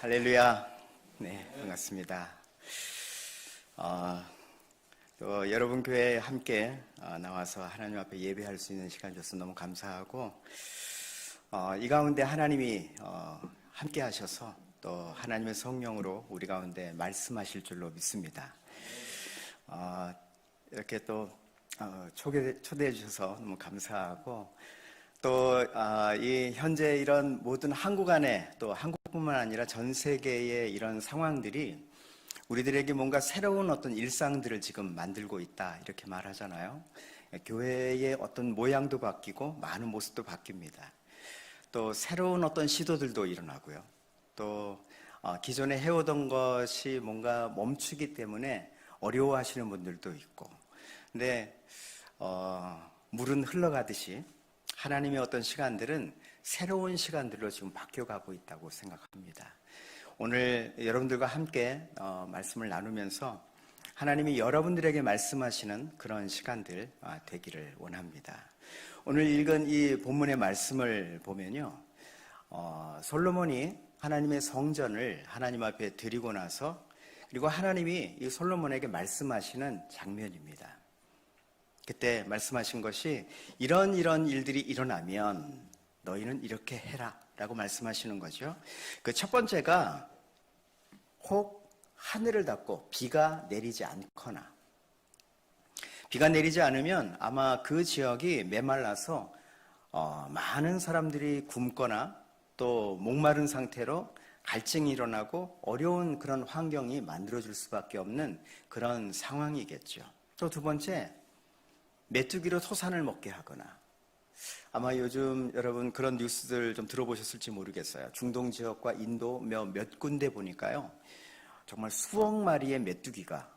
할렐루야. 네, 반갑습니다. 또 여러분 교회에 함께 나와서 하나님 앞에 예배할 수 있는 시간 줘서 너무 감사하고, 이 가운데 하나님이 함께 하셔서 또 하나님의 성령으로 우리 가운데 말씀하실 줄로 믿습니다. 이렇게 또 초대해 주셔서 너무 감사하고, 또 이 현재 이런 모든 한국 안에, 또 한국뿐만 아니라 전 세계의 이런 상황들이 우리들에게 뭔가 새로운 어떤 일상들을 지금 만들고 있다, 이렇게 말하잖아요. 교회의 어떤 모양도 바뀌고 많은 모습도 바뀝니다. 또 새로운 어떤 시도들도 일어나고요. 또 기존에 해오던 것이 뭔가 멈추기 때문에 어려워하시는 분들도 있고, 근데 물은 흘러가듯이 하나님의 어떤 시간들은 새로운 시간들로 지금 바뀌어가고 있다고 생각합니다. 오늘 여러분들과 함께 말씀을 나누면서 하나님이 여러분들에게 말씀하시는 그런 시간들 되기를 원합니다. 오늘 읽은 이 본문의 말씀을 보면요, 솔로몬이 하나님의 성전을 하나님 앞에 드리고 나서, 그리고 하나님이 이 솔로몬에게 말씀하시는 장면입니다. 그때 말씀하신 것이 이런 일들이 일어나면 너희는 이렇게 해라 라고 말씀하시는 거죠. 그 첫 번째가 혹 하늘을 닫고 비가 내리지 않거나, 비가 내리지 않으면 아마 그 지역이 메말라서 많은 사람들이 굶거나 또 목마른 상태로 갈증이 일어나고 어려운 그런 환경이 만들어질 수밖에 없는 그런 상황이겠죠. 또 두 번째, 메뚜기로 토산을 먹게 하거나, 아마 요즘 여러분 그런 뉴스들 좀 들어보셨을지 모르겠어요. 중동 지역과 인도 몇 군데 보니까요, 정말 수억 마리의 메뚜기가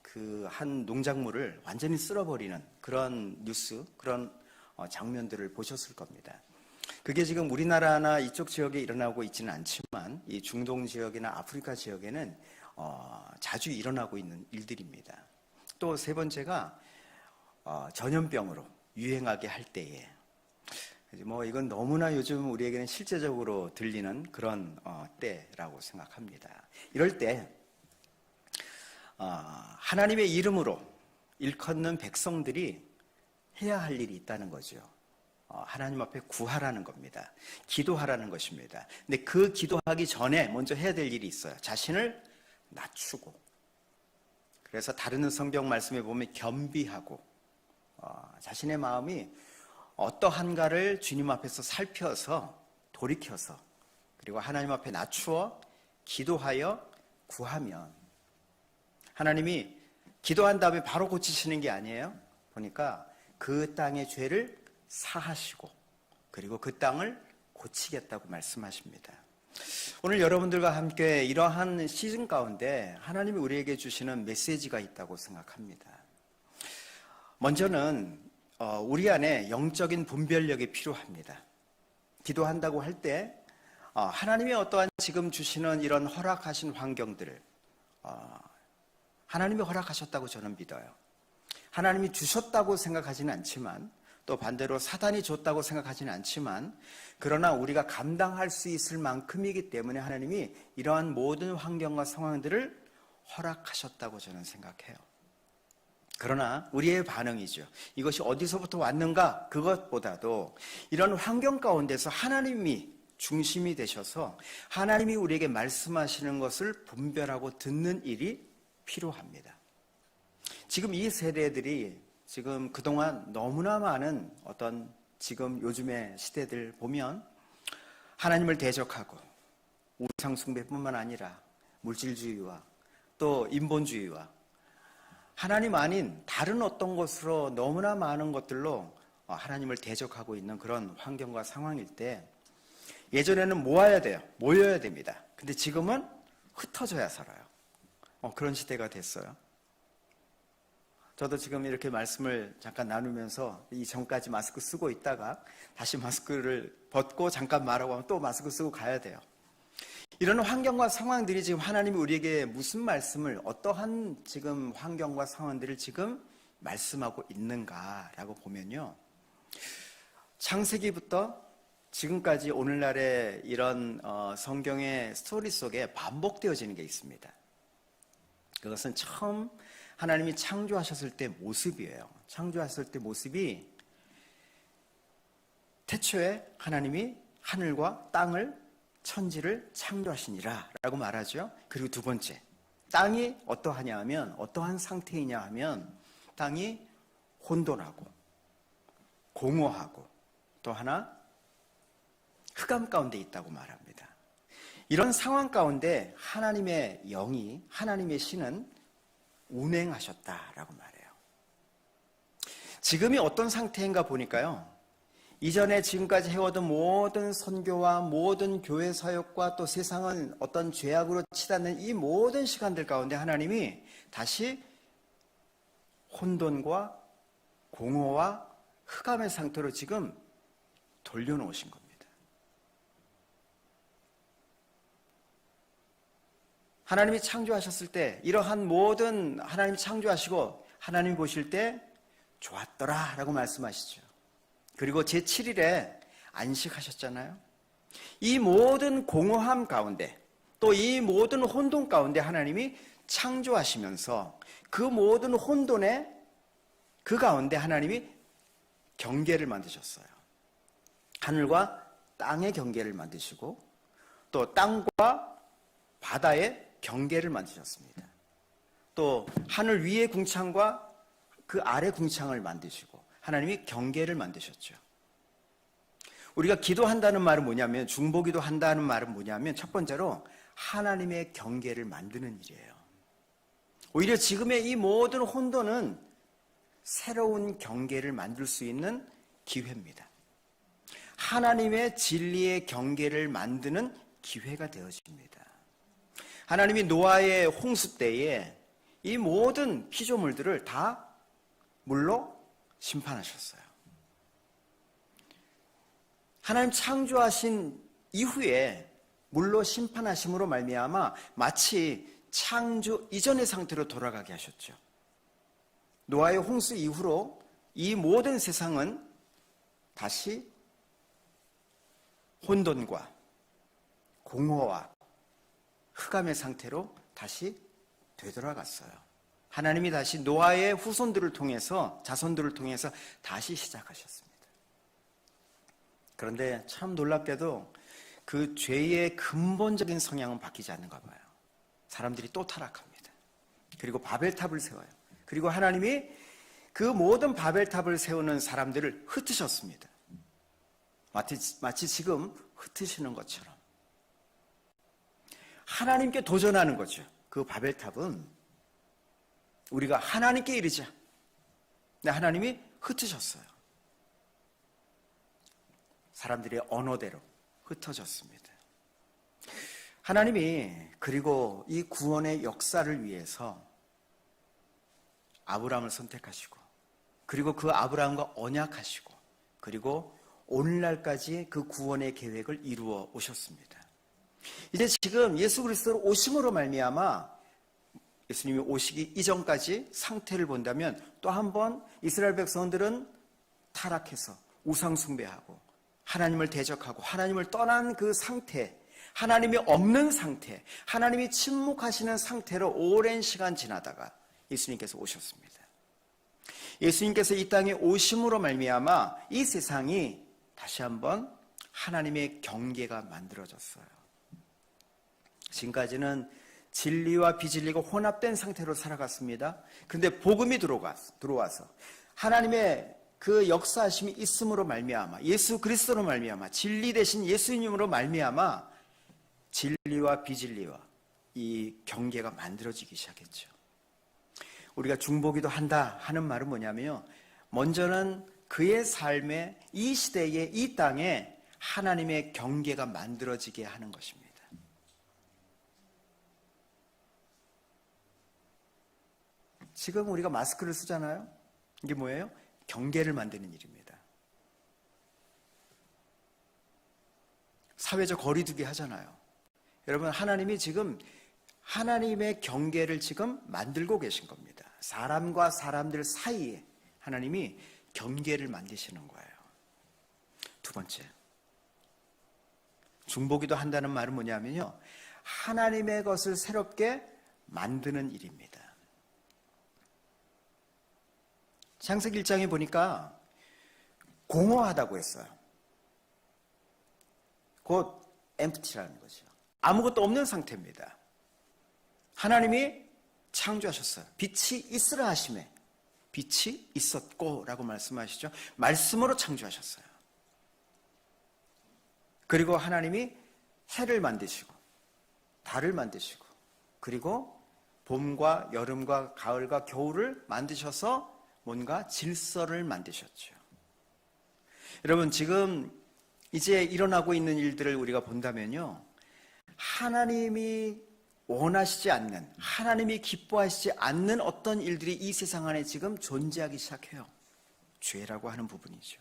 그 한 농작물을 완전히 쓸어버리는 그런 뉴스, 그런 장면들을 보셨을 겁니다. 그게 지금 우리나라나 이쪽 지역에 일어나고 있지는 않지만 이 중동 지역이나 아프리카 지역에는 자주 일어나고 있는 일들입니다. 또 세 번째가 전염병으로 유행하게 할 때에, 이건 너무나 요즘 우리에게는 실제적으로 들리는 그런 때라고 생각합니다. 이럴 때 하나님의 이름으로 일컫는 백성들이 해야 할 일이 있다는 거죠. 하나님 앞에 구하라는 겁니다. 기도하라는 것입니다. 근데 그 기도하기 전에 먼저 해야 될 일이 있어요. 자신을 낮추고, 그래서 다른 성경 말씀에 보면 겸비하고, 자신의 마음이 어떠한가를 주님 앞에서 살펴서 돌이켜서, 그리고 하나님 앞에 낮추어 기도하여 구하면 하나님이 기도한 다음에 바로 고치시는 게 아니에요. 보니까 그 땅의 죄를 사하시고 그리고 그 땅을 고치겠다고 말씀하십니다. 오늘 여러분들과 함께 이러한 시즌 가운데 하나님이 우리에게 주시는 메시지가 있다고 생각합니다. 먼저는 우리 안에 영적인 분별력이 필요합니다. 기도한다고 할 때 하나님이 어떠한 지금 주시는 이런 허락하신 환경들을 하나님이 허락하셨다고 저는 믿어요. 하나님이 주셨다고 생각하지는 않지만, 또 반대로 사단이 줬다고 생각하지는 않지만, 그러나 우리가 감당할 수 있을 만큼이기 때문에 하나님이 이러한 모든 환경과 상황들을 허락하셨다고 저는 생각해요. 그러나 우리의 반응이죠. 이것이 어디서부터 왔는가? 그것보다도 이런 환경 가운데서 하나님이 중심이 되셔서 하나님이 우리에게 말씀하시는 것을 분별하고 듣는 일이 필요합니다. 지금 이 세대들이 지금 그동안 너무나 많은 어떤 지금 요즘의 시대들 보면 하나님을 대적하고 우상 숭배뿐만 아니라 물질주의와 또 인본주의와 하나님 아닌 다른 어떤 것으로 너무나 많은 것들로 하나님을 대적하고 있는 그런 환경과 상황일 때, 예전에는 모아야 돼요. 모여야 됩니다. 근데 지금은 흩어져야 살아요. 그런 시대가 됐어요. 저도 지금 이렇게 말씀을 잠깐 나누면서 이전까지 마스크 쓰고 있다가 다시 마스크를 벗고 잠깐 말하고 하면 또 마스크 쓰고 가야 돼요. 이런 환경과 상황들이 지금 하나님이 우리에게 무슨 말씀을, 어떠한 지금 환경과 상황들을 지금 말씀하고 있는가라고 보면요, 창세기부터 지금까지 오늘날의 이런 성경의 스토리 속에 반복되어지는 게 있습니다. 그것은 처음 하나님이 창조하셨을 때 모습이에요. 창조하셨을 때 모습이 태초에 하나님이 하늘과 땅을 천지를 창조하시니라 라고 말하죠. 그리고 두 번째, 땅이 어떠하냐 하면 어떠한 상태이냐 하면 땅이 혼돈하고 공허하고 또 하나 흑암 가운데 있다고 말합니다. 이런 상황 가운데 하나님의 영이, 하나님의 신은 운행하셨다라고 말해요. 지금이 어떤 상태인가 보니까요, 이전에 지금까지 해오던 모든 선교와 모든 교회 사역과 또 세상은 어떤 죄악으로 치닫는 이 모든 시간들 가운데 하나님이 다시 혼돈과 공허와 흑암의 상태로 지금 돌려놓으신 겁니다. 하나님이 창조하셨을 때 이러한 모든 하나님이 창조하시고 하나님이 보실 때 좋았더라 라고 말씀하시죠. 그리고 제7일에 안식하셨잖아요. 이 모든 공허함 가운데 또 이 모든 혼돈 가운데 하나님이 창조하시면서 그 모든 혼돈의 그 가운데 하나님이 경계를 만드셨어요. 하늘과 땅의 경계를 만드시고 또 땅과 바다의 경계를 만드셨습니다. 또 하늘 위의 궁창과 그 아래 궁창을 만드시고 하나님이 경계를 만드셨죠. 우리가 기도한다는 말은 뭐냐면, 중보기도 한다는 말은 뭐냐면 첫 번째로 하나님의 경계를 만드는 일이에요. 오히려 지금의 이 모든 혼돈은 새로운 경계를 만들 수 있는 기회입니다. 하나님의 진리의 경계를 만드는 기회가 되어집니다. 하나님이 노아의 홍수 때에 이 모든 피조물들을 다 물로 심판하셨어요. 하나님 창조하신 이후에 물로 심판하심으로 말미암아 마치 창조 이전의 상태로 돌아가게 하셨죠. 노아의 홍수 이후로 이 모든 세상은 다시 혼돈과 공허와 흑암의 상태로 다시 되돌아갔어요. 하나님이 다시 노아의 후손들을 통해서, 자손들을 통해서 다시 시작하셨습니다. 그런데 참 놀랍게도 그 죄의 근본적인 성향은 바뀌지 않는가 봐요. 사람들이 또 타락합니다. 그리고 바벨탑을 세워요. 그리고 하나님이 그 모든 바벨탑을 세우는 사람들을 흩으셨습니다. 마치 지금 흩으시는 것처럼. 하나님께 도전하는 거죠. 그 바벨탑은 우리가 하나님께 이르자. 근데 하나님이 흩으셨어요. 사람들의 언어대로 흩어졌습니다. 하나님이 그리고 이 구원의 역사를 위해서 아브라함을 선택하시고 그리고 그 아브라함과 언약하시고 그리고 오늘날까지 그 구원의 계획을 이루어 오셨습니다. 이제 지금 예수 그리스도로 오심으로 말미암아 예수님이 오시기 이전까지 상태를 본다면 또 한 번 이스라엘 백성들은 타락해서 우상 숭배하고 하나님을 대적하고 하나님을 떠난 그 상태, 하나님이 없는 상태, 하나님이 침묵하시는 상태로 오랜 시간 지나다가 예수님께서 오셨습니다. 예수님께서 이 땅에 오심으로 말미암아 이 세상이 다시 한번 하나님의 경계가 만들어졌어요. 지금까지는 진리와 비진리가 혼합된 상태로 살아갔습니다. 그런데 복음이 들어와서 하나님의 그 역사하심이 있음으로 말미암아 예수 그리스도로 말미암아 진리 대신 예수님으로 말미암아 진리와 비진리와 이 경계가 만들어지기 시작했죠. 우리가 중보기도 한다 하는 말은 뭐냐면요, 먼저는 그의 삶에 이 시대에 이 땅에 하나님의 경계가 만들어지게 하는 것입니다. 지금 우리가 마스크를 쓰잖아요. 이게 뭐예요? 경계를 만드는 일입니다. 사회적 거리두기 하잖아요. 여러분, 하나님이 지금 하나님의 경계를 지금 만들고 계신 겁니다. 사람과 사람들 사이에 하나님이 경계를 만드시는 거예요. 두 번째, 중보기도 한다는 말은 뭐냐면요, 하나님의 것을 새롭게 만드는 일입니다. 창세기 1장에 보니까 공허하다고 했어요. 곧 empty라는 거죠. 아무것도 없는 상태입니다. 하나님이 창조하셨어요. 빛이 있으라 하심에 빛이 있었고 라고 말씀하시죠. 말씀으로 창조하셨어요. 그리고 하나님이 해를 만드시고 달을 만드시고 그리고 봄과 여름과 가을과 겨울을 만드셔서 뭔가 질서를 만드셨죠. 여러분, 지금 이제 일어나고 있는 일들을 우리가 본다면요, 하나님이 원하시지 않는, 하나님이 기뻐하시지 않는 어떤 일들이 이 세상 안에 지금 존재하기 시작해요. 죄라고 하는 부분이죠.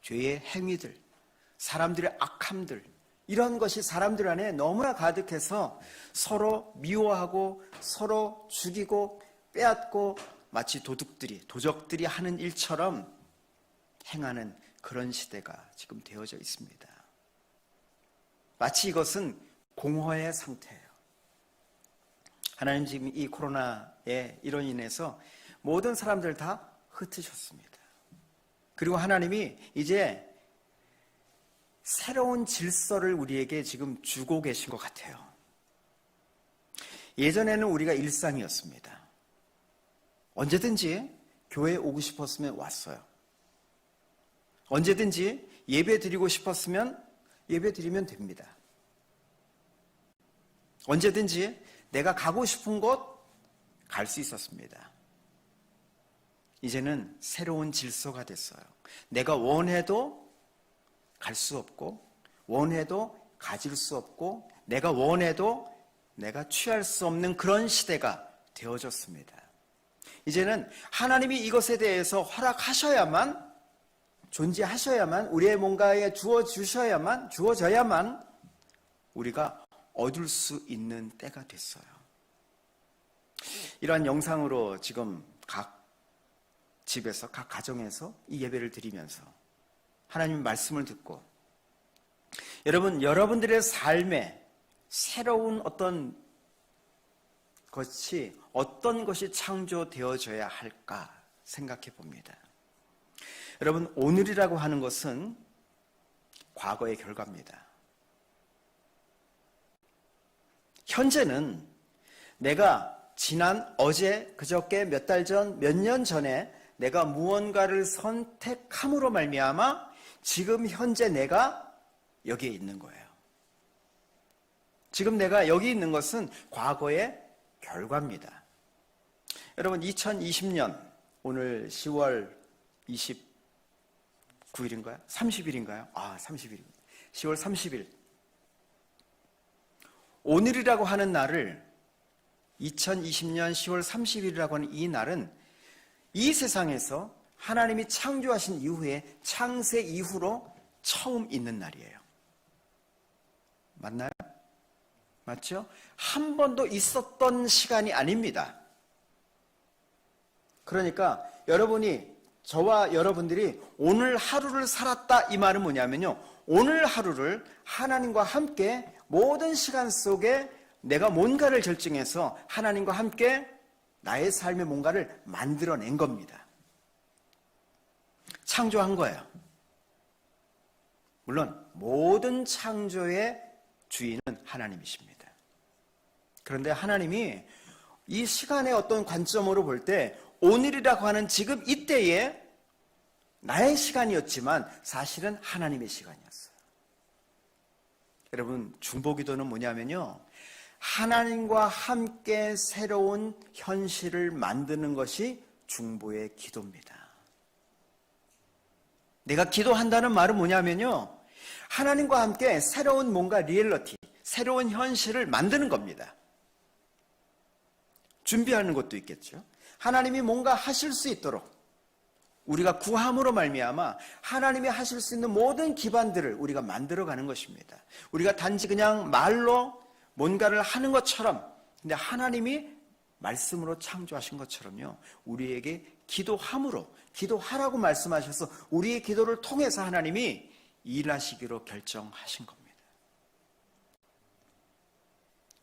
죄의 행위들, 사람들의 악함들, 이런 것이 사람들 안에 너무나 가득해서 서로 미워하고 서로 죽이고 빼앗고 마치 도적들이 하는 일처럼 행하는 그런 시대가 지금 되어져 있습니다. 마치 이것은 공허의 상태예요. 하나님 지금 이 코로나의 이로 인해서 모든 사람들 다 흩으셨습니다. 그리고 하나님이 이제 새로운 질서를 우리에게 지금 주고 계신 것 같아요. 예전에는 우리가 일상이었습니다. 언제든지 교회에 오고 싶었으면 왔어요. 언제든지 예배 드리고 싶었으면 예배 드리면 됩니다. 언제든지 내가 가고 싶은 곳 갈 수 있었습니다. 이제는 새로운 질서가 됐어요. 내가 원해도 갈 수 없고, 원해도 가질 수 없고, 내가 원해도 내가 취할 수 없는 그런 시대가 되어졌습니다. 이제는 하나님이 이것에 대해서 허락하셔야만, 존재하셔야만, 우리의 뭔가에 주어져야만 우리가 얻을 수 있는 때가 됐어요. 이러한 영상으로 지금 각 집에서, 각 가정에서 이 예배를 드리면서 하나님의 말씀을 듣고, 여러분들의 삶에 새로운 어떤 것이 창조되어져야 할까 생각해 봅니다. 여러분, 오늘이라고 하는 것은 과거의 결과입니다. 현재는 내가 지난 어제, 그저께, 몇 달 전, 몇 년 전에 내가 무언가를 선택함으로 말미암아 지금 현재 내가 여기에 있는 거예요. 지금 내가 여기 있는 것은 과거의 결과입니다. 여러분, 2020년 오늘 10월 29일인가요? 30일인가요? 30일입니다. 10월 30일. 오늘이라고 하는 날을 2020년 10월 30일이라고 하는 이 날은 이 세상에서 하나님이 창조하신 이후에 창세 이후로 처음 있는 날이에요. 맞나요? 맞죠? 한 번도 있었던 시간이 아닙니다. 그러니까 저와 여러분들이 오늘 하루를 살았다 이 말은 뭐냐면요, 오늘 하루를 하나님과 함께 모든 시간 속에 내가 뭔가를 결정해서 하나님과 함께 나의 삶의 뭔가를 만들어낸 겁니다. 창조한 거예요. 물론 모든 창조의 주인은 하나님이십니다. 그런데 하나님이 이 시간의 어떤 관점으로 볼 때 오늘이라고 하는 지금 이때에 나의 시간이었지만 사실은 하나님의 시간이었어요. 여러분, 중보기도는 뭐냐면요, 하나님과 함께 새로운 현실을 만드는 것이 중보의 기도입니다. 내가 기도한다는 말은 뭐냐면요, 하나님과 함께 새로운 뭔가 리얼리티, 새로운 현실을 만드는 겁니다. 준비하는 것도 있겠죠. 하나님이 뭔가 하실 수 있도록 우리가 구함으로 말미암아 하나님이 하실 수 있는 모든 기반들을 우리가 만들어가는 것입니다. 우리가 단지 그냥 말로 뭔가를 하는 것처럼, 근데 하나님이 말씀으로 창조하신 것처럼요, 우리에게 기도하라고 말씀하셔서 우리의 기도를 통해서 하나님이 일하시기로 결정하신 겁니다.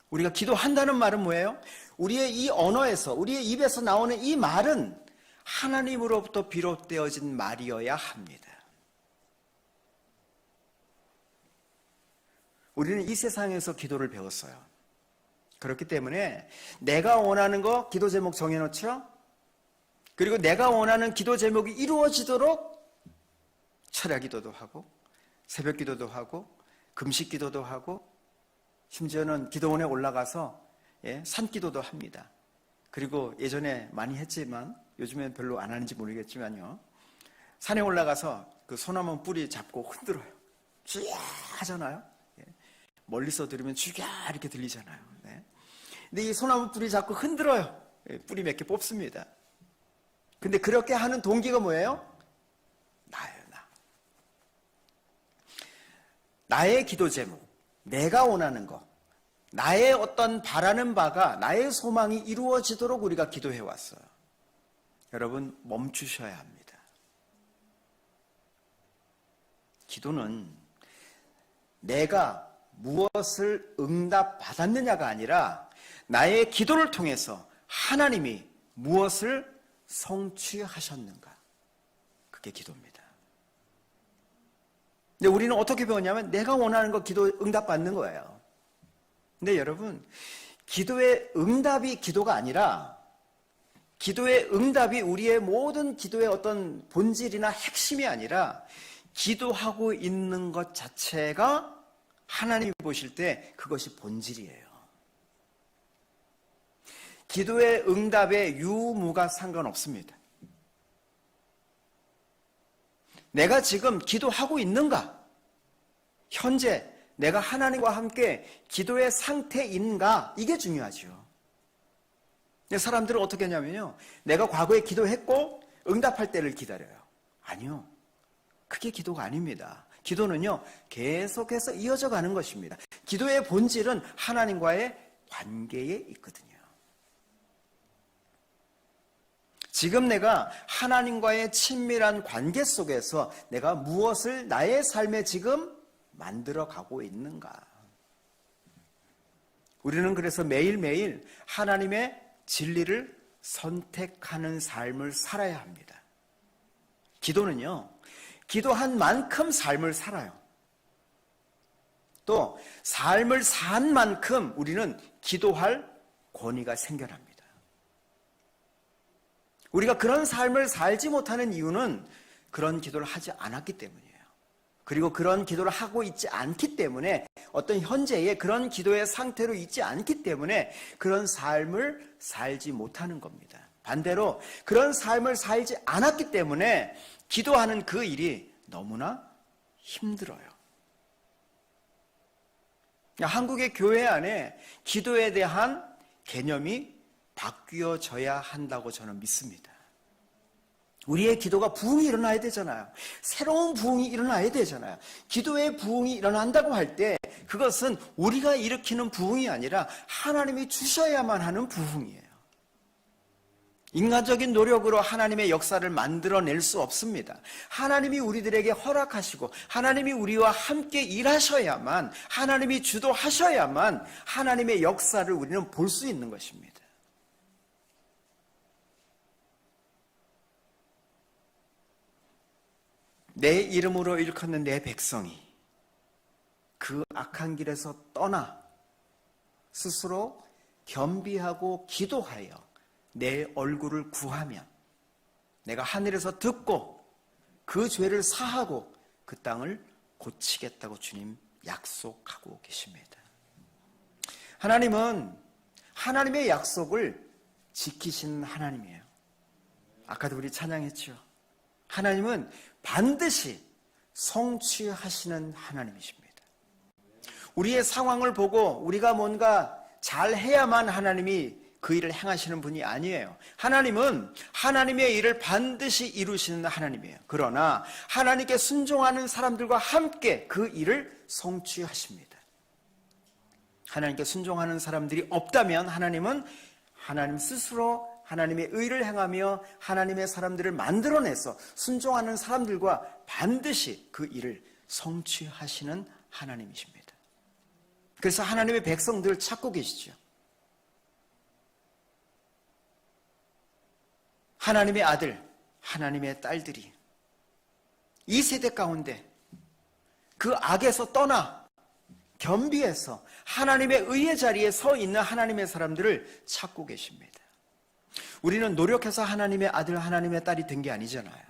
우리가 기도한다는 말은 뭐예요? 우리의 이 언어에서, 우리의 입에서 나오는 이 말은 하나님으로부터 비롯되어진 말이어야 합니다. 우리는 이 세상에서 기도를 배웠어요. 그렇기 때문에 내가 원하는 거 기도 제목 정해놓죠? 그리고 내가 원하는 기도 제목이 이루어지도록 철야 기도도 하고 새벽 기도도 하고 금식 기도도 하고 심지어는 기도원에 올라가서 산 기도도 합니다. 그리고 예전에 많이 했지만 요즘엔 별로 안 하는지 모르겠지만요. 산에 올라가서 그 소나무 뿌리 잡고 흔들어요. 쥐야 하잖아요. 멀리서 들으면 쥐야 이렇게 들리잖아요. 근데 이 소나무 뿌리 잡고 흔들어요. 뿌리 몇 개 뽑습니다. 근데 그렇게 하는 동기가 뭐예요? 나예요, 나. 나의 기도 제목, 내가 원하는 거, 나의 어떤 바라는 바가, 나의 소망이 이루어지도록 우리가 기도해 왔어요. 여러분, 멈추셔야 합니다. 기도는 내가 무엇을 응답받았느냐가 아니라 나의 기도를 통해서 하나님이 무엇을 성취하셨는가, 그게 기도입니다. 근데 우리는 어떻게 배웠냐면 내가 원하는 거 기도 응답받는 거예요. 근데 여러분, 기도의 응답이 기도가 아니라 기도의 응답이 우리의 모든 기도의 어떤 본질이나 핵심이 아니라 기도하고 있는 것 자체가 하나님이 보실 때 그것이 본질이에요. 기도의 응답의 유무가 상관없습니다. 내가 지금 기도하고 있는가? 현재 내가 하나님과 함께 기도의 상태인가? 이게 중요하죠. 근데 사람들은 어떻게 하냐면요, 내가 과거에 기도했고 응답할 때를 기다려요. 아니요, 그게 기도가 아닙니다. 기도는요, 계속해서 이어져 가는 것입니다. 기도의 본질은 하나님과의 관계에 있거든요. 지금 내가 하나님과의 친밀한 관계 속에서 내가 무엇을 나의 삶에 지금 만들어 가고 있는가? 우리는 그래서 매일매일 하나님의 진리를 선택하는 삶을 살아야 합니다. 기도는요, 기도한 만큼 삶을 살아요. 또 삶을 산 만큼 우리는 기도할 권위가 생겨납니다. 우리가 그런 삶을 살지 못하는 이유는 그런 기도를 하지 않았기 때문이에요. 그리고 그런 기도를 하고 있지 않기 때문에, 어떤 현재의 그런 기도의 상태로 있지 않기 때문에 그런 삶을 살지 못하는 겁니다. 반대로 그런 삶을 살지 않았기 때문에 기도하는 그 일이 너무나 힘들어요. 한국의 교회 안에 기도에 대한 개념이 바뀌어져야 한다고 저는 믿습니다. 우리의 기도가 부흥이 일어나야 되잖아요. 새로운 부흥이 일어나야 되잖아요. 기도의 부흥이 일어난다고 할 때 그것은 우리가 일으키는 부흥이 아니라 하나님이 주셔야만 하는 부흥이에요. 인간적인 노력으로 하나님의 역사를 만들어낼 수 없습니다. 하나님이 우리들에게 허락하시고 하나님이 우리와 함께 일하셔야만, 하나님이 주도하셔야만 하나님의 역사를 우리는 볼 수 있는 것입니다. 내 이름으로 일컫는 내 백성이 그 악한 길에서 떠나 스스로 겸비하고 기도하여 내 얼굴을 구하면 내가 하늘에서 듣고 그 죄를 사하고 그 땅을 고치겠다고 주님 약속하고 계십니다. 하나님은 하나님의 약속을 지키신 하나님이에요. 아까도 우리 찬양했죠. 하나님은 반드시 성취하시는 하나님이십니다. 우리의 상황을 보고 우리가 뭔가 잘 해야만 하나님이 그 일을 행하시는 분이 아니에요. 하나님은 하나님의 일을 반드시 이루시는 하나님이에요. 그러나 하나님께 순종하는 사람들과 함께 그 일을 성취하십니다. 하나님께 순종하는 사람들이 없다면 하나님은 하나님 스스로 하나님의 의를 행하며 하나님의 사람들을 만들어내서 순종하는 사람들과 반드시 그 일을 성취하시는 하나님이십니다. 그래서 하나님의 백성들 찾고 계시죠. 하나님의 아들, 하나님의 딸들이 이 세대 가운데 그 악에서 떠나 겸비해서 하나님의 의의 자리에 서 있는 하나님의 사람들을 찾고 계십니다. 우리는 노력해서 하나님의 아들, 하나님의 딸이 된 게 아니잖아요.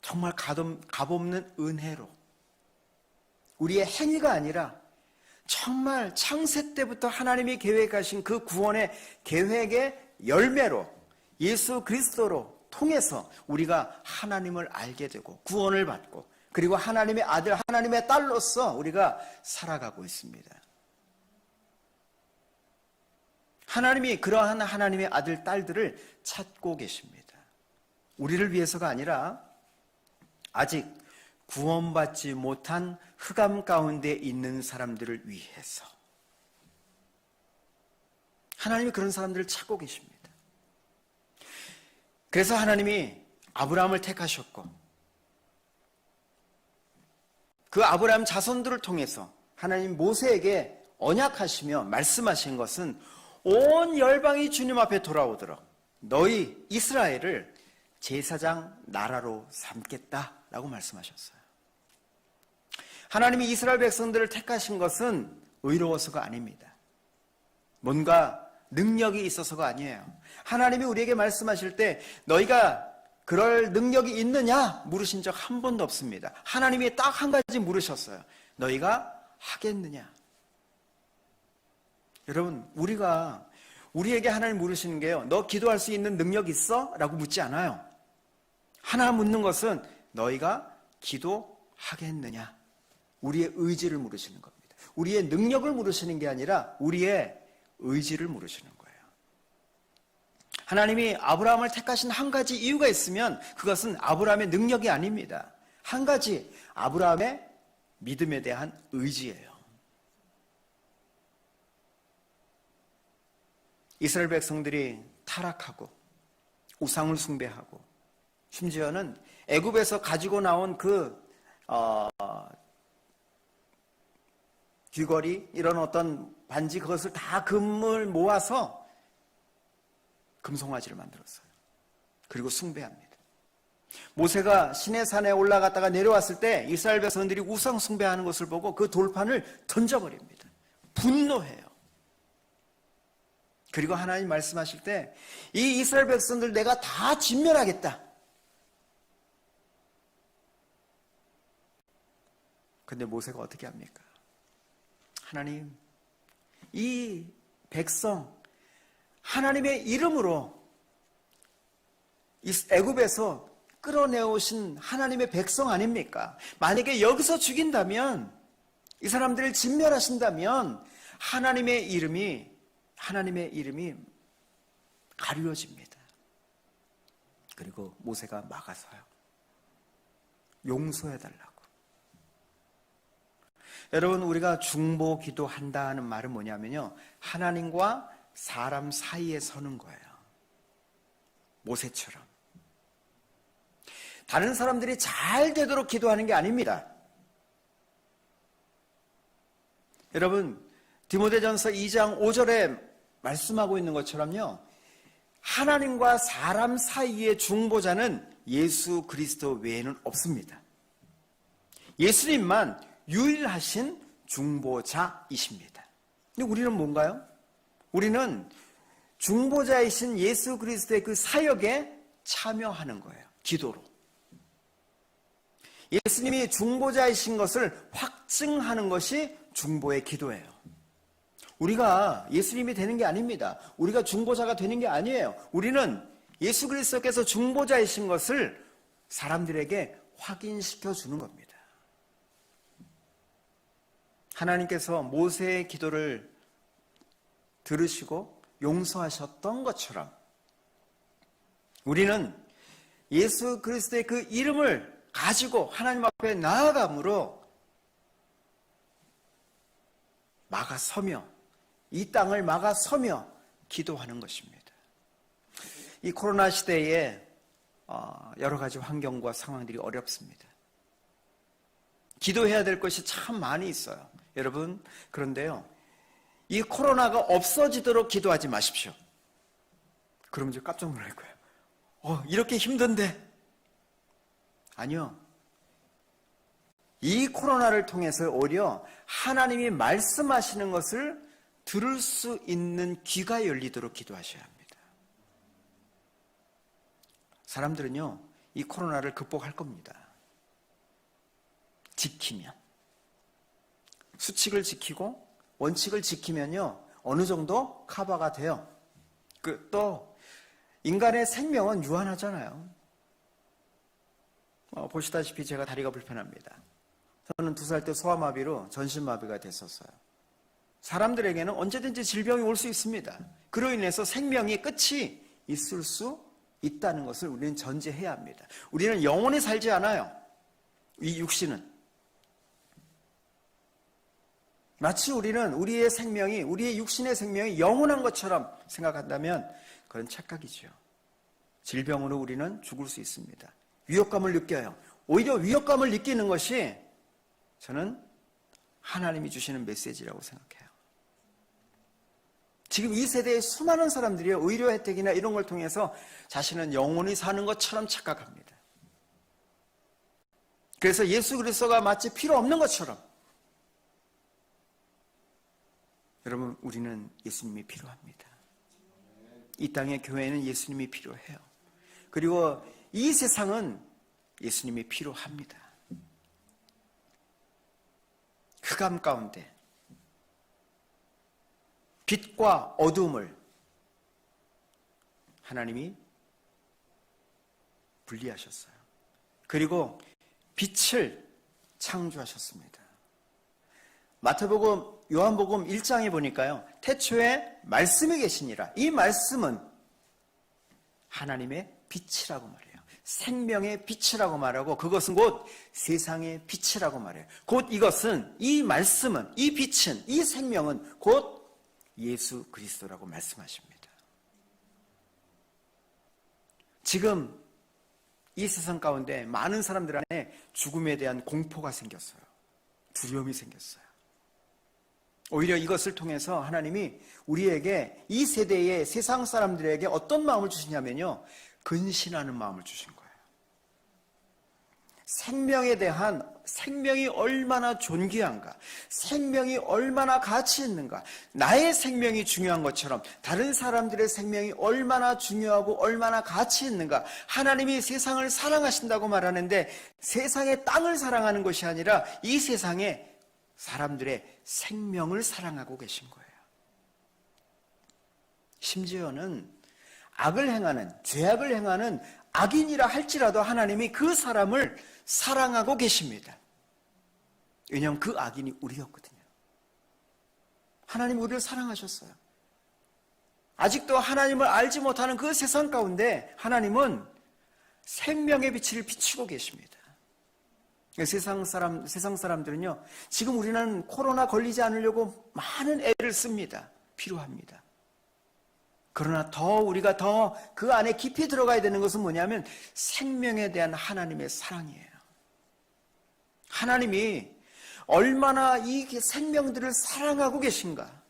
정말 값없는 은혜로 우리의 행위가 아니라 정말 창세 때부터 하나님이 계획하신 그 구원의 계획의 열매로 예수 그리스도로 통해서 우리가 하나님을 알게 되고 구원을 받고 그리고 하나님의 아들, 하나님의 딸로서 우리가 살아가고 있습니다. 하나님이 그러한 하나님의 아들, 딸들을 찾고 계십니다. 우리를 위해서가 아니라 아직 구원받지 못한 흑암 가운데 있는 사람들을 위해서 하나님이 그런 사람들을 찾고 계십니다. 그래서 하나님이 아브라함을 택하셨고 그 아브라함 자손들을 통해서 하나님 모세에게 언약하시며 말씀하신 것은 온 열방이 주님 앞에 돌아오도록 너희 이스라엘을 제사장 나라로 삼겠다라고 말씀하셨어요. 하나님이 이스라엘 백성들을 택하신 것은 의로워서가 아닙니다. 뭔가 능력이 있어서가 아니에요. 하나님이 우리에게 말씀하실 때 너희가 그럴 능력이 있느냐 물으신 적 한 번도 없습니다. 하나님이 딱 한 가지 물으셨어요. 너희가 하겠느냐? 여러분, 우리에게 하나님 물으시는 게요, 너 기도할 수 있는 능력 있어? 라고 묻지 않아요. 하나 묻는 것은 너희가 기도하겠느냐? 우리의 의지를 물으시는 겁니다. 우리의 능력을 물으시는 게 아니라 우리의 의지를 물으시는 거예요. 하나님이 아브라함을 택하신 한 가지 이유가 있으면 그것은 아브라함의 능력이 아닙니다. 한 가지, 아브라함의 믿음에 대한 의지예요. 이스라엘 백성들이 타락하고 우상을 숭배하고 심지어는 애굽에서 가지고 나온 그 귀걸이 이런 어떤 반지 그것을 다 금을 모아서 금송아지를 만들었어요. 그리고 숭배합니다. 모세가 시내산에 올라갔다가 내려왔을 때 이스라엘 백성들이 우상 숭배하는 것을 보고 그 돌판을 던져버립니다. 분노해요. 그리고 하나님 말씀하실 때 이 이스라엘 백성들 내가 다 진멸하겠다. 근데 모세가 어떻게 합니까? 하나님, 이 백성 하나님의 이름으로 애굽에서 끌어내오신 하나님의 백성 아닙니까? 만약에 여기서 죽인다면, 이 사람들을 진멸하신다면 하나님의 이름이 가리워집니다. 그리고 모세가 막아서요. 용서해달라고. 여러분, 우리가 중보 기도한다는 말은 뭐냐면요, 하나님과 사람 사이에 서는 거예요. 모세처럼. 다른 사람들이 잘 되도록 기도하는 게 아닙니다. 여러분, 디모데전서 2장 5절에 말씀하고 있는 것처럼요, 하나님과 사람 사이의 중보자는 예수 그리스도 외에는 없습니다. 예수님만 유일하신 중보자이십니다. 근데 우리는 뭔가요? 우리는 중보자이신 예수 그리스도의 그 사역에 참여하는 거예요. 기도로. 예수님이 중보자이신 것을 확증하는 것이 중보의 기도예요. 우리가 예수님이 되는 게 아닙니다. 우리가 중보자가 되는 게 아니에요. 우리는 예수 그리스도께서 중보자이신 것을 사람들에게 확인시켜 주는 겁니다. 하나님께서 모세의 기도를 들으시고 용서하셨던 것처럼 우리는 예수 그리스도의 그 이름을 가지고 하나님 앞에 나아감으로 막아서며 이 땅을 막아서며 기도하는 것입니다. 이 코로나 시대에 여러 가지 환경과 상황들이 어렵습니다. 기도해야 될 것이 참 많이 있어요. 여러분, 그런데요, 이 코로나가 없어지도록 기도하지 마십시오. 그러면 이제 깜짝 놀랄 거예요. 이렇게 힘든데. 아니요. 이 코로나를 통해서 오히려 하나님이 말씀하시는 것을 들을 수 있는 귀가 열리도록 기도하셔야 합니다. 사람들은요, 이 코로나를 극복할 겁니다. 지키면. 수칙을 지키고 원칙을 지키면요, 어느 정도 커버가 돼요. 또 인간의 생명은 유한하잖아요. 보시다시피 제가 다리가 불편합니다. 저는 2살 때 소아마비로 전신마비가 됐었어요. 사람들에게는 언제든지 질병이 올 수 있습니다. 그로 인해서 생명이 끝이 있을 수 있다는 것을 우리는 전제해야 합니다. 우리는 영원히 살지 않아요. 이 육신은. 마치 우리는 우리의 생명이, 우리의 육신의 생명이 영원한 것처럼 생각한다면 그건 착각이죠. 질병으로 우리는 죽을 수 있습니다. 위협감을 느껴요. 오히려 위협감을 느끼는 것이 저는 하나님이 주시는 메시지라고 생각해요. 지금 이 세대의 수많은 사람들이 의료 혜택이나 이런 걸 통해서 자신은 영원히 사는 것처럼 착각합니다. 그래서 예수 그리스도가 마치 필요 없는 것처럼, 여러분, 우리는 예수님이 필요합니다. 이 땅의 교회는 예수님이 필요해요. 그리고 이 세상은 예수님이 필요합니다. 흑암 가운데 빛과 어둠을 하나님이 분리하셨어요. 그리고 빛을 창조하셨습니다. 마태복음, 요한복음 1장에 보니까요, 태초에 말씀이 계시니라. 이 말씀은 하나님의 빛이라고 말해요. 생명의 빛이라고 말하고, 그것은 곧 세상의 빛이라고 말해요. 곧 이것은, 이 말씀은, 이 빛은, 이 생명은 곧 예수 그리스도라고 말씀하십니다. 지금 이 세상 가운데 많은 사람들 안에 죽음에 대한 공포가 생겼어요. 두려움이 생겼어요. 오히려 이것을 통해서 하나님이 우리에게, 이 세대의 세상 사람들에게 어떤 마음을 주시냐면요, 근신하는 마음을 주신 거예요. 생명에 대한, 생명이 얼마나 존귀한가, 생명이 얼마나 가치 있는가, 나의 생명이 중요한 것처럼 다른 사람들의 생명이 얼마나 중요하고 얼마나 가치 있는가. 하나님이 세상을 사랑하신다고 말하는데 세상의 땅을 사랑하는 것이 아니라 이 세상의 사람들의 생명을 사랑하고 계신 거예요. 심지어는 악을 행하는, 죄악을 행하는 악인이라 할지라도 하나님이 그 사람을 사랑하고 계십니다. 왜냐하면 그 악인이 우리였거든요. 하나님 우리를 사랑하셨어요. 아직도 하나님을 알지 못하는 그 세상 가운데 하나님은 생명의 빛을 비추고 계십니다. 세상 사람들은요, 지금 우리는 코로나 걸리지 않으려고 많은 애를 씁니다. 필요합니다. 그러나 우리가 더 그 안에 깊이 들어가야 되는 것은 뭐냐면 생명에 대한 하나님의 사랑이에요. 하나님이 얼마나 이 생명들을 사랑하고 계신가.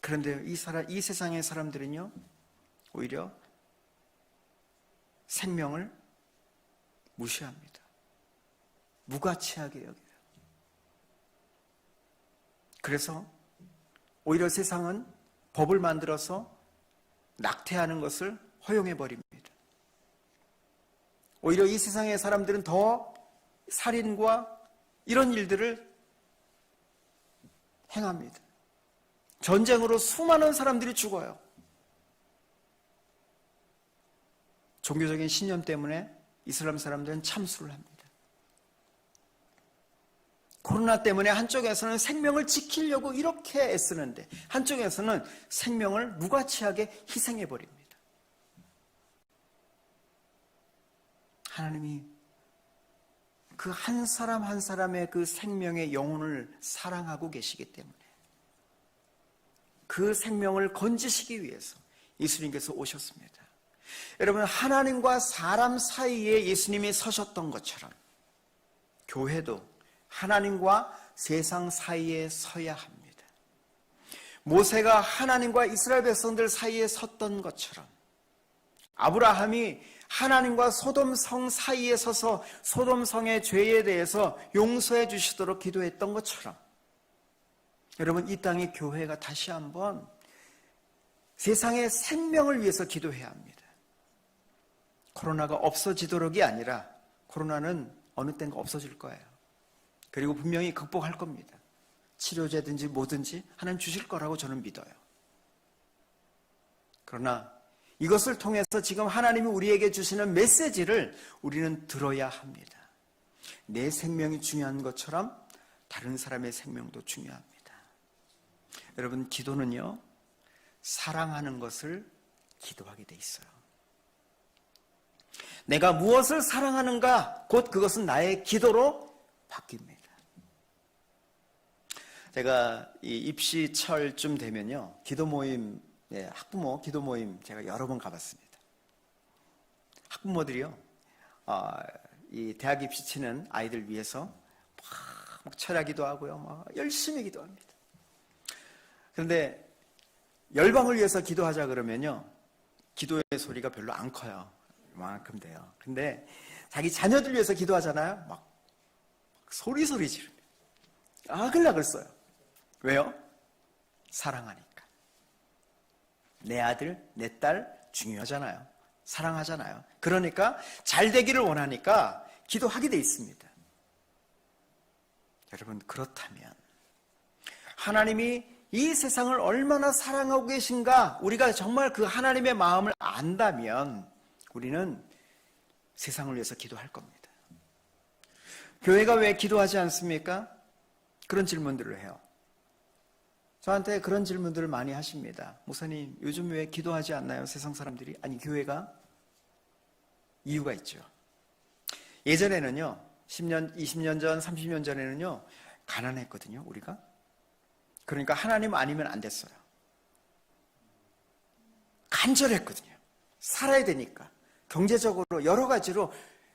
그런데 이 세상의 사람들은요, 오히려 생명을 무시합니다. 무가치하게 여겨요. 그래서 오히려 세상은 법을 만들어서 낙태하는 것을 허용해 버립니다. 오히려 이 세상의 사람들은 더 살인과 이런 일들을 행합니다. 전쟁으로 수많은 사람들이 죽어요. 종교적인 신념 때문에 이슬람 사람들은 참수를 합니다. 코로나 때문에 한쪽에서는 생명을 지키려고 이렇게 애쓰는데 한쪽에서는 생명을 무가치하게 희생해버립니다. 하나님이 그 한 사람 한 사람의 그 생명의 영혼을 사랑하고 계시기 때문에 그 생명을 건지시기 위해서 예수님께서 오셨습니다. 여러분, 하나님과 사람 사이에 예수님이 서셨던 것처럼 교회도 하나님과 세상 사이에 서야 합니다. 모세가 하나님과 이스라엘 백성들 사이에 섰던 것처럼, 아브라함이 하나님과 소돔성 사이에 서서 소돔성의 죄에 대해서 용서해 주시도록 기도했던 것처럼, 여러분, 이 땅의 교회가 다시 한번 세상의 생명을 위해서 기도해야 합니다. 코로나가 없어지도록이 아니라 코로나는 어느 땐가 없어질 거예요. 그리고 분명히 극복할 겁니다. 치료제든지 뭐든지 하나님 주실 거라고 저는 믿어요. 그러나 이것을 통해서 지금 하나님이 우리에게 주시는 메시지를 우리는 들어야 합니다. 내 생명이 중요한 것처럼 다른 사람의 생명도 중요합니다. 여러분, 기도는요, 사랑하는 것을 기도하게 돼 있어요. 내가 무엇을 사랑하는가, 곧 그것은 나의 기도로 바뀝니다. 제가 이 입시철쯤 되면요, 기도 모임, 학부모 기도 모임 제가 여러 번 가봤습니다. 학부모들이요, 이 대학 입시 치는 아이들 위해서 막 철야기도 하고요, 막 열심히 기도합니다. 그런데 열방을 위해서 기도하자 그러면요, 기도의 소리가 별로 안 커요. 이만큼 돼요. 근데 자기 자녀들 위해서 기도하잖아요. 막 소리 지릅니다. 악을 써요. 왜요? 사랑하니까. 내 아들, 내 딸 중요하잖아요. 사랑하잖아요. 그러니까 잘 되기를 원하니까 기도하게 돼 있습니다. 여러분, 그렇다면 하나님이 이 세상을 얼마나 사랑하고 계신가, 우리가 정말 그 하나님의 마음을 안다면 우리는 세상을 위해서 기도할 겁니다. 교회가 왜 기도하지 않습니까? 그런 질문들을 해요. 저한테 그런 질문들을 많이 하십니다. 목사님, 요즘 왜 기도하지 않나요? 세상 사람들이. 아니, 교회가 이유가 있죠. 예전에는요, 10년, 20년 전, 30년 전에는요, 가난했거든요, 우리가. 그러니까 하나님 아니면 안 됐어요. 간절했거든요. 살아야 되니까. 경제적으로 여러 가지로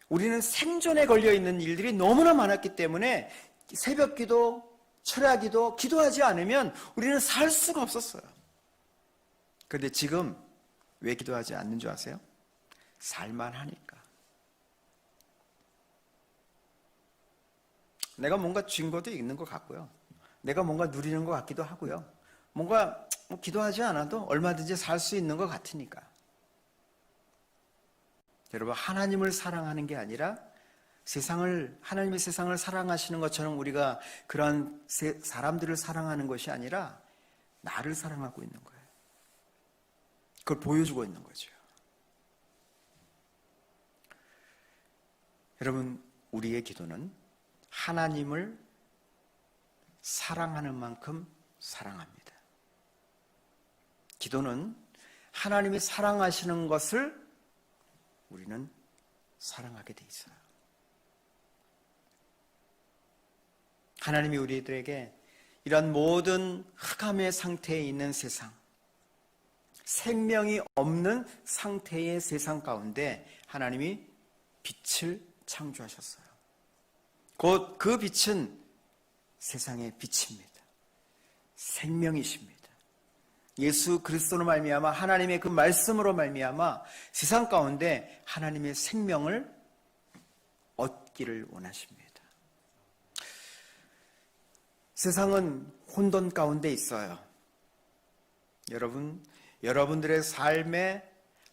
우리는 생존에 걸려있는 일들이 너무나 많았기 때문에 새벽 기도, 철야 기도, 기도하지 않으면 우리는 살 수가 없었어요. 그런데 지금 왜 기도하지 않는 줄 아세요? 살만하니까. 내가 뭔가 증거도 있는 것 같고요. 내가 뭔가 누리는 것 같기도 하고요. 뭔가 기도하지 않아도 얼마든지 살 수 있는 것 같으니까. 여러분, 하나님을 사랑하는 게 아니라 하나님의 세상을 사랑하시는 것처럼 우리가 그런 사람들을 사랑하는 것이 아니라 나를 사랑하고 있는 거예요. 그걸 보여주고 있는 거죠. 여러분, 우리의 기도는 하나님을 사랑하는 만큼 사랑합니다. 기도는 하나님이 사랑하시는 것을 우리는 사랑하게 돼 있어요. 하나님이 우리들에게 이런 모든 흑암의 상태에 있는 세상, 생명이 없는 상태의 세상 가운데 하나님이 빛을 창조하셨어요. 곧 그 빛은 세상의 빛입니다. 생명이십니다. 예수 그리스도로 말미암아 하나님의 그 말씀으로 말미암아 세상 가운데 하나님의 생명을 얻기를 원하십니다. 세상은 혼돈 가운데 있어요. 여러분들의 삶에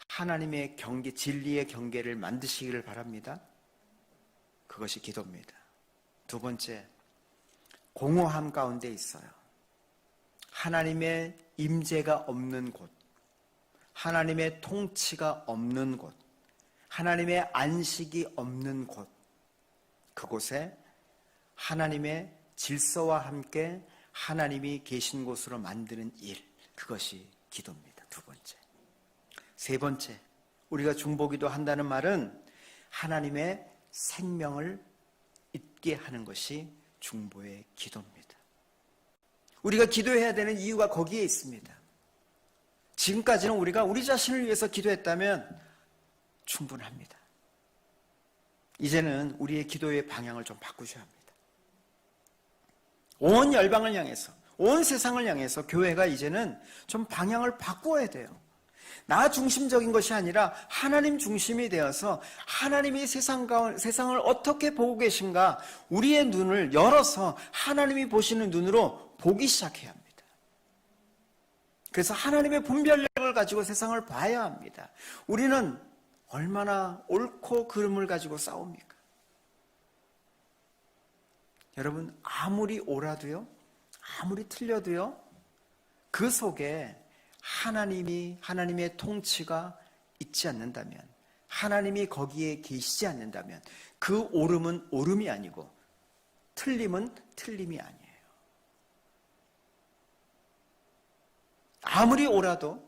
하나님의 경계, 진리의 경계를 만드시기를 바랍니다. 그것이 기도입니다. 두 번째, 공허함 가운데 있어요. 하나님의 임재가 없는 곳, 하나님의 통치가 없는 곳, 하나님의 안식이 없는 곳, 그곳에 하나님의 질서와 함께 하나님이 계신 곳으로 만드는 일, 그것이 기도입니다. 두 번째. 세 번째, 우리가 중보기도 한다는 말은 하나님의 생명을 잊게 하는 것이 중보의 기도입니다. 우리가 기도해야 되는 이유가 거기에 있습니다. 지금까지는 우리가 우리 자신을 위해서 기도했다면 충분합니다. 이제는 우리의 기도의 방향을 좀 바꾸셔야 합니다. 온 열방을 향해서, 온 세상을 향해서 교회가 이제는 좀 방향을 바꾸어야 돼요. 나 중심적인 것이 아니라 하나님 중심이 되어서 하나님이 세상을 어떻게 보고 계신가, 우리의 눈을 열어서 하나님이 보시는 눈으로 보기 시작해야 합니다. 그래서 하나님의 분별력을 가지고 세상을 봐야 합니다. 우리는 얼마나 옳고 그름을 가지고 싸웁니까? 여러분, 아무리 옳아도요, 아무리 틀려도요, 그 속에 하나님의 통치가 있지 않는다면, 하나님이 거기에 계시지 않는다면 그 옳음은 옳음이 아니고 틀림은 틀림이 아니에요. 아무리 옳아도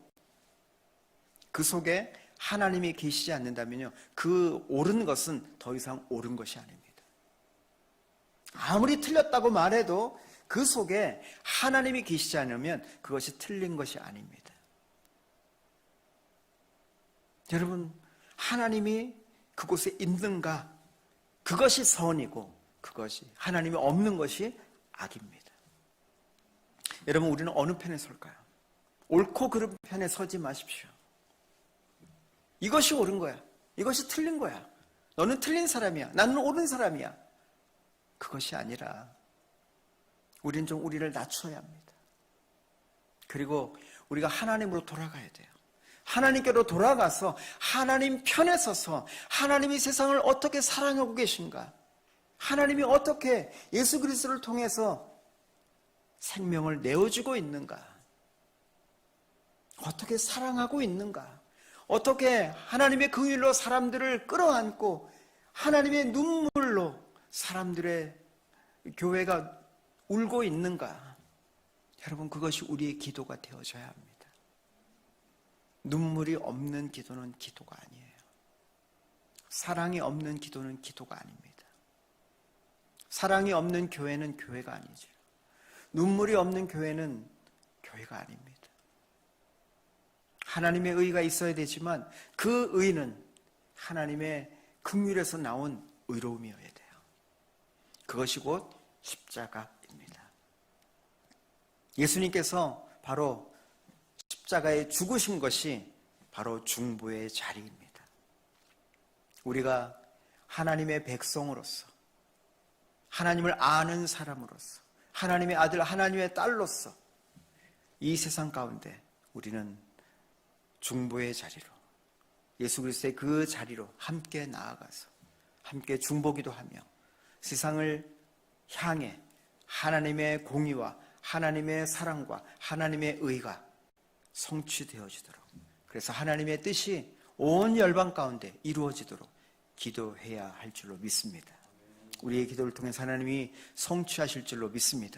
그 속에 하나님이 계시지 않는다면요, 그 옳은 것은 더 이상 옳은 것이 아닙니다. 아무리 틀렸다고 말해도 그 속에 하나님이 계시지 않으면 그것이 틀린 것이 아닙니다. 여러분, 하나님이 그곳에 있는가? 그것이 선이고 그것이 하나님이 없는 것이 악입니다. 여러분, 우리는 어느 편에 설까요? 옳고 그름 편에 서지 마십시오. 이것이 옳은 거야, 이것이 틀린 거야, 너는 틀린 사람이야, 나는 옳은 사람이야, 그것이 아니라 우리는 좀 우리를 낮춰야 합니다. 그리고 우리가 하나님으로 돌아가야 돼요. 하나님께로 돌아가서 하나님 편에 서서 하나님이 세상을 어떻게 사랑하고 계신가, 하나님이 어떻게 예수 그리스도를 통해서 생명을 내어주고 있는가, 어떻게 사랑하고 있는가, 어떻게 하나님의 긍휼로 사람들을 끌어안고 하나님의 눈물로 사람들의 교회가 울고 있는가. 여러분, 그것이 우리의 기도가 되어져야 합니다. 눈물이 없는 기도는 기도가 아니에요. 사랑이 없는 기도는 기도가 아닙니다. 사랑이 없는 교회는 교회가 아니죠. 눈물이 없는 교회는 교회가 아닙니다. 하나님의 의가 있어야 되지만 그 의는 하나님의 긍휼에서 나온 의로움이어야 돼요. 그것이 곧 십자가입니다. 예수님께서 바로 십자가에 죽으신 것이 바로 중보의 자리입니다. 우리가 하나님의 백성으로서, 하나님을 아는 사람으로서, 하나님의 아들, 하나님의 딸로서 이 세상 가운데 우리는 중보의 자리로, 예수 그리스도의 그 자리로 함께 나아가서 함께 중보기도 하며 세상을 향해 하나님의 공의와 하나님의 사랑과 하나님의 의가 성취되어지도록, 그래서 하나님의 뜻이 온 열방 가운데 이루어지도록 기도해야 할 줄로 믿습니다. 우리의 기도를 통해서 하나님이 성취하실 줄로 믿습니다.